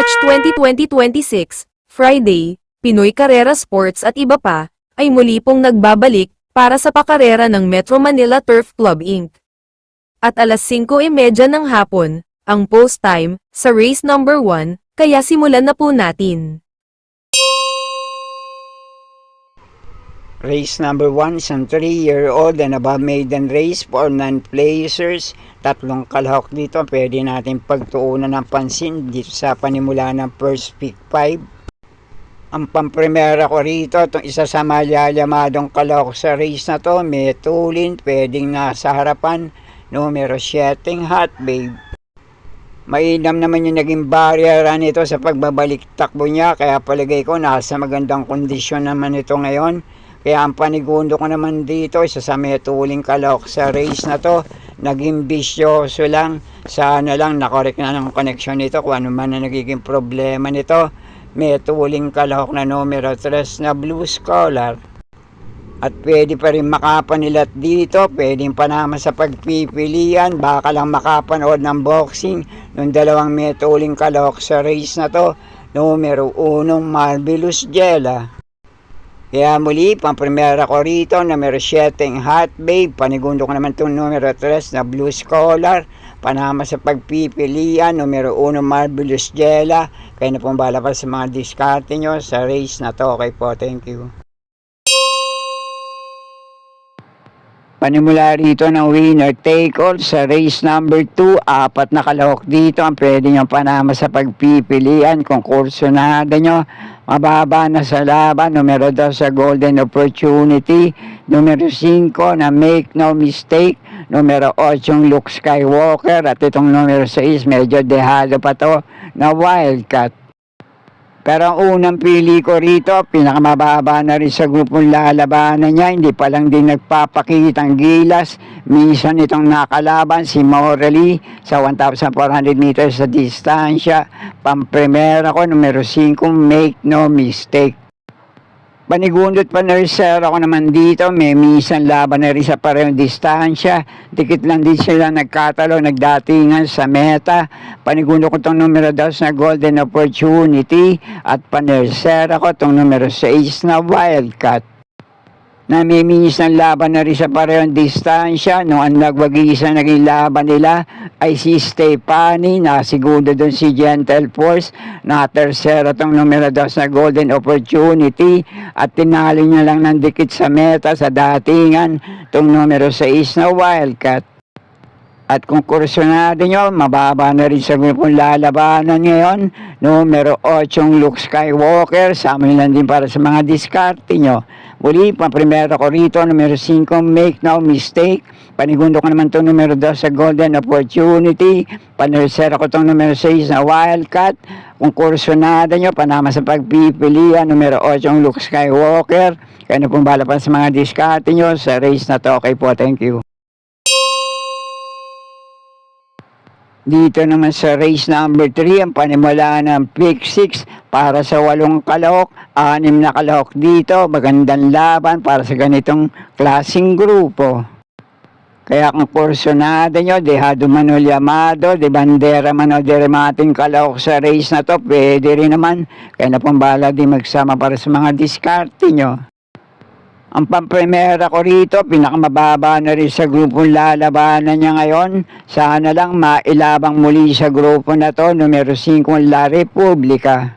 March 20, 2026, Friday, Pinoy Carrera Sports at iba pa, ay muli pong nagbabalik para sa pakarera ng Metro Manila Turf Club Inc. At alas 5:30 ng hapon, ang post time, sa race number 1, kaya simulan na po natin. Race number 1 is an 3-year-old and above maiden race for non-placers. Tatlong kalahok dito, pwede natin pagtuunan ng pansin dito sa panimula ng first pick 5. Ang pamprimera ko rito, itong isa sa malyayamadong kalahok sa race na to, Metulin, pwedeng nasa harapan, numero 7, Hot Babe. Mainam naman yung naging barrier nito sa pagbabalik takbo niya, kaya palagay ko nasa magandang kondisyon naman ito ngayon. Kaya ang panigundo ko naman dito, isa sa Metuling kalahok sa race na to, naging bisyoso lang. Sana lang nakorek na ng connection nito kung ano man na nagiging problema nito. Metuling kalahok na numero 3 na Blue Scholar. At pwede pa rin makapanilat dito, pwedeng panama sa pagpipilian, baka lang makapanood ng boxing ng dalawang Metuling kalahok sa race na to, numero 1 Marvelous Jella. Kaya muli, pamprimera ko rito, numero 7, Hot Babe. Panigundo ko naman itong numero 3 na Blue Scholar. Panama sa pagpipilian, numero 1, Marvelous Jella. Kaya na pong bala pa sa mga diskarte nyo sa race na to. Okay po, thank you. Panimula rito ng winner take all sa race number 2. 4 na kalahok dito ang pwede nyo panama sa pagpipilian. Kung kursunada nyo, mababa na sa laban. Numero 2 sa Golden Opportunity. Numero 5 na Make No Mistake. Numero 8 Luke Skywalker. At itong numero 6 medyo dehado pa to na Wildcat. Pero ang unang pili ko rito, pinakamababa na rin sa grupong lalabanan niya. Hindi pa lang din nagpapakitang gilas. Minsan itong nakalaban si Morley sa 1,400 meters sa distansya. Pamprimera ko, numero 5, Make No Mistake. Panigundot pa nursero ako naman dito, may minsan laban na rin sa parehong distansya. Dikit lang din sila nagkatalo, nagdatingan sa meta. Panigundot ko itong numero 2 na Golden Opportunity at panursero ko itong numero 6 na Wildcat. Namiminis ng laban na rin sa parehong distansya. Nung ang nagwag-isa naging laban nila ay si Stefani, nasigudo doon si Gentle Force, na tersero tong numero 2 na Golden Opportunity at tinalo niya lang ng dikit sa meta sa datingan tong numero 6 na Wildcat. At kung kursunado nyo, mababa na rin sa grupong lalabanan ngayon. Numero 8 Luke Skywalker, sa amin lang din para sa mga diskarte nyo. Muli, pamprimera ko rito, numero 5, Make No Mistake. Panigundo ko naman itong numero 2 sa Golden Opportunity. Panursera ko itong numero 6 na Wildcat. Kung kursunado nyo, panama sa pagpipilian, numero 8 Luke Skywalker. Kaya na pong bala pa sa mga diskarte nyo sa race na to. Okay po, thank you. Dito naman sa race number 3, ang panimula ng pick 6 para sa 8 kalahok, 6 na kalahok dito, magandang laban para sa ganitong klaseng grupo. Kaya kung kursunada nyo, dehado man o llamado, de bandera man o deremating kalahok sa race na to, pwede rin naman. Kaya na pong bala din magsama para sa mga diskarte nyo. Ang pamprimera ko rito, pinakamababa na rin sa grupong lalabanan niya ngayon. Sana lang mailabang muli sa grupo na to, numero 5 La Republica.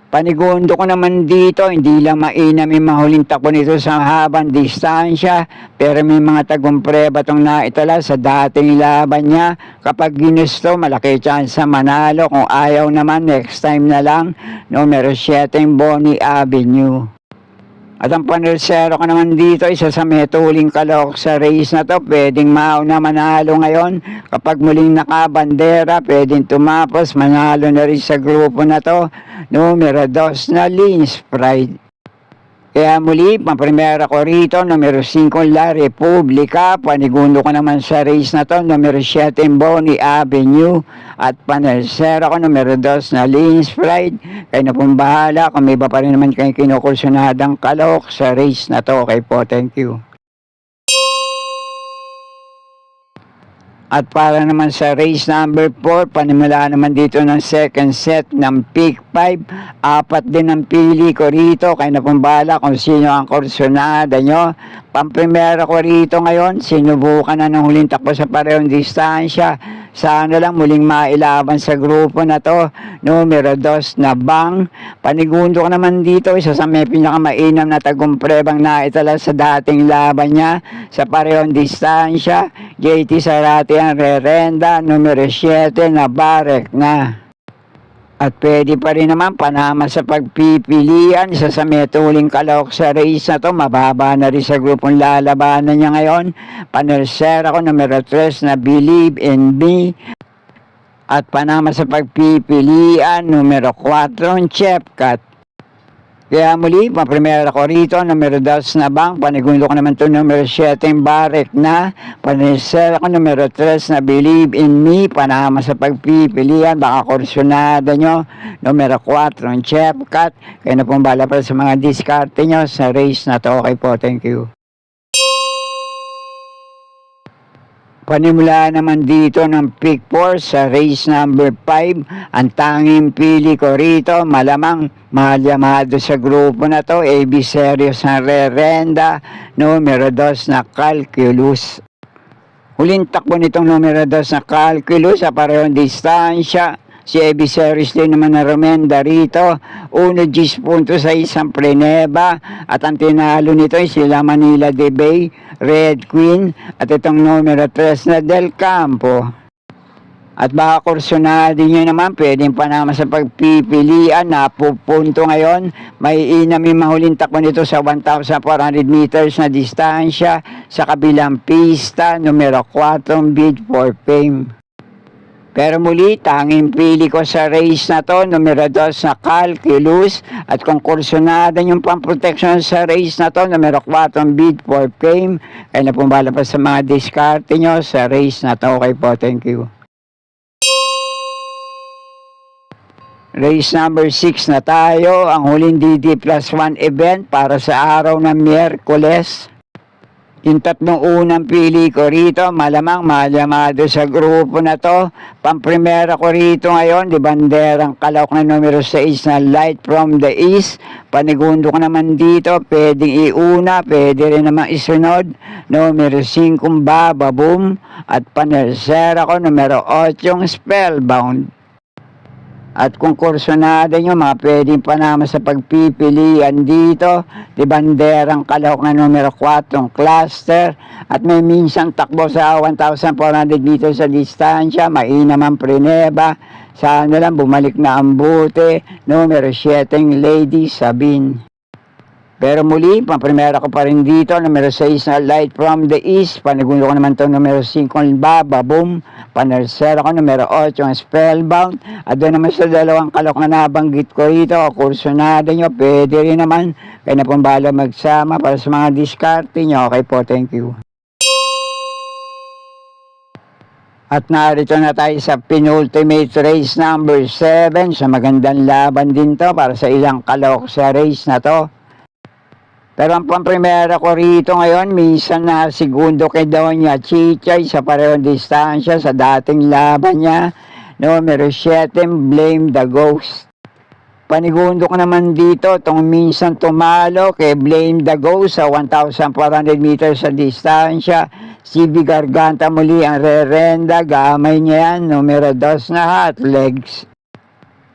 Panigundo ko naman dito, hindi lang mainam yung mahuling takbo nito sa habang distansya, pero may mga tagumpre batong naitala sa dating laban niya. Kapag ginusto, malaki chance manalo. Kung ayaw naman, next time na lang, numero 7 Bonnie Avenue. At ang panursero ko naman dito, isa sa Metuling kalahok sa race na to, pwedeng mauna manalo ngayon. Kapag muling nakabandera, pwedeng tumapos, manalo na rin sa grupo na to, numero 2 na Lynch Pride. Kaya muli, pamprimera ko rito, numero 5 La Republica. Panigundo ko naman sa race na to, numero 7 Bonnie Avenue. At panursero ko, numero 2 na Lynch Pride. Kayo na pong bahala kung may iba pa rin naman kayong kinukursunadang kalahok sa race na to. Okay po, thank you. At para naman sa race number 4, panimula naman dito ng second set ng pick 5. Apat din ang pili ko rito. Kaya na pong bahala kung sino ang kursunada nyo. Pamprimera ko rito ngayon, sinubukan na ng huling takbo sa parehong distansya. Sana lang muling mailaban sa grupo na to. Numero 2 na Bang. Panigundo ko naman dito, isa sa may pinakamainam na tagumprebang naitala sa dating laban niya sa parehong distansya. JT Sarate ang rerenda, numero 7 na Barek na. At pwede pa rin naman panama sa pagpipilian, isa sa metuling kalahok sa race na to, mababa na rin sa grupong lalabanan niya ngayon. Panersera ko numero 3 na Believe in Me. At panama sa pagpipilian, numero 4 Chepkat. Kaya muli, paprimera ko rito, numero 2 na Bang, panigundo ko naman ito, numero 7 Barek na, panisera ko, numero 3 na Believe in Me, panama sa pagpipilian, baka kursunada nyo, numero 4 Chepkat, kaya na pong bala para sa mga diskarte nyo sa race na to. Okay po, thank you. Panimula naman dito ng pick 4 sa race number 5. Ang tanging pili ko rito, malamang malyamado sa grupo na to, AB Serious na rerenda, numero 2 na Calculus. Huling takbo nitong numero 2 na Calculus sa parehong distansya. Si AB Series din naman na remenda rito. 1 puntos sa isang Preneba. At ang tinalo nito ay sila Manila de Bay, Red Queen. At itong numero 3 na Del Campo. At baka kursunado nyo naman, pwedeng panama sa pagpipilian na pupunto ngayon. May inami mahuling takbo nito sa 1,400 meters na distansya sa kabilang pista, numero 4 Bid for Fame. Pero muli, tanging pili ko sa race na to, numero 2 na Calculus. At kung kursunada yung pang-protection sa race na to, numero 4 Bid for Fame. Kaya na pumbala pa sa mga diskarte nyo sa race na to. Okay po, thank you. Race number 6 na tayo, ang huling DD plus 1 event para sa araw ng Miyerkules. Yung tatlong unang pili ko rito, malamang malyamado sa grupo na to. Pamprimera ko rito ngayon, di banderang kalawak na numero 6 na Light from the East. Panigundo ko naman dito, pwedeng iuna, pwede rin naman isunod. Numero 5 Baba Boom. At panersera ko, numero 8 Spellbound. At kung kursunada nyo, mga pwedeng panama sa pagpipilian dito, di banderang kalahok na numero 4 cluster, at may minsang takbo sa 1,400 meters sa distansya, mainam ang Preneba, sana lang bumalik na ang buti, numero 7 Lady Sabine. Pero muli, pamprimera ko pa rin dito, numero 6 na Light from the East, panigundo ko naman ito, numero 5 Baba Boom, panersera ko, numero 8 Spellbound, at doon naman sa dalawang kalok na nabanggit ko rito, kursunada nyo, pwede rin naman, kaya na pong bala magsama para sa mga diskarte nyo. Okay po, thank you. At narito na tayo sa penultimate race number 7, sa magandang laban din to para sa ilang kalok sa race na to. Pero ang pamprimera ko rito ngayon, minsan na segundo kay Doña Chichay sa parehong distansya sa dating laban niya. Numero 7, Blame the Ghost. Panigundo ko naman dito, itong minsan tumalo kay Blame the Ghost sa 1,400 meters sa distansya. Si Garganta muli ang rerenda, gamay niya yan, numero 2 na Hot Legs.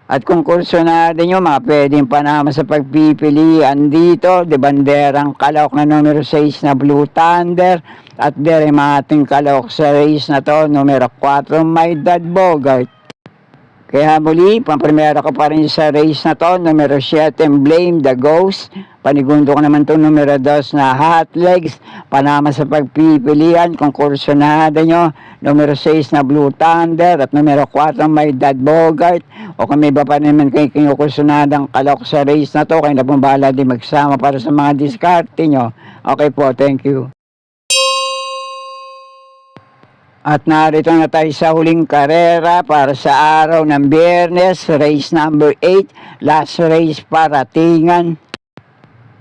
At kung kursunada nyo, mga pwedeng panama sa pagpipilian dito, de banderang kalahok na numero 6 na Blue Thunder, at deremating kalahok sa race na to, numero 4 My Dad Bogart. Kaya muli, pamprimera ko pa rin sa race na to, numero 7 Blame the Ghost, panigundo ko naman to numero 2 na Hot Legs, panama sa pagpipilian, kung kursunada nyo, numero 6 na Blue Thunder, at numero 4 My Dad Bogart, o kung may iba pa naman kayo kinukursunadang kalok sa race na to, kayo na pong bahala din magsama para sa mga diskarte nyo. Okay po, thank you. At narito na tayo sa huling karera para sa araw ng Biyernes, race number 8, last race para Tingan.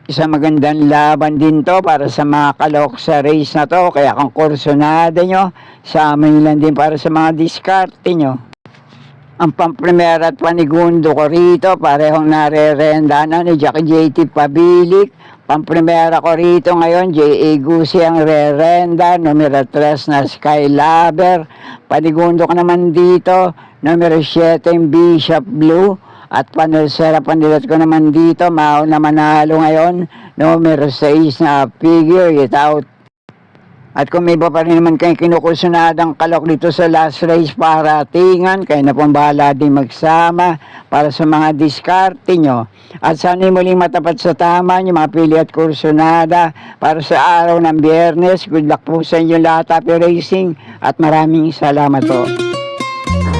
Isang magandang laban din to para sa mga kalok sa race na to. Kaya kung kursunada nyo, sa amin lang din para sa mga diskarte nyo. Ang pamprimera at panigundo ko rito, parehong narerenda na ni Jackie JT Pabilik. Pamprimera ko rito ngayon, J.A. Gusi ang rerenda, numero 3 na Sky Lover. Panigundo ko naman dito, numero 7 yung Bishop Blue. At panulsera pandilat ko naman dito, Mao na manalo ngayon, numero 6 na Figure It Out. At kung may iba pa rin naman kayong kinukursunadang kalok dito sa last race paratingan, kayo na pong bahala din magsama para sa mga diskarte nyo. At sana'y muling matapat sa tama yung mga pili at kursunada para sa araw ng Biyernes. Good luck po sa inyo lahat, happy racing, at maraming salamat po.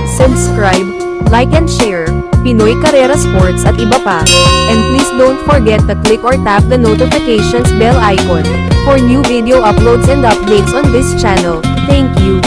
Subscribe, like and share, Pinoy Carrera Sports at iba pa. And please don't forget to click or tap the notifications bell icon for new video uploads and updates on this channel. Thank you.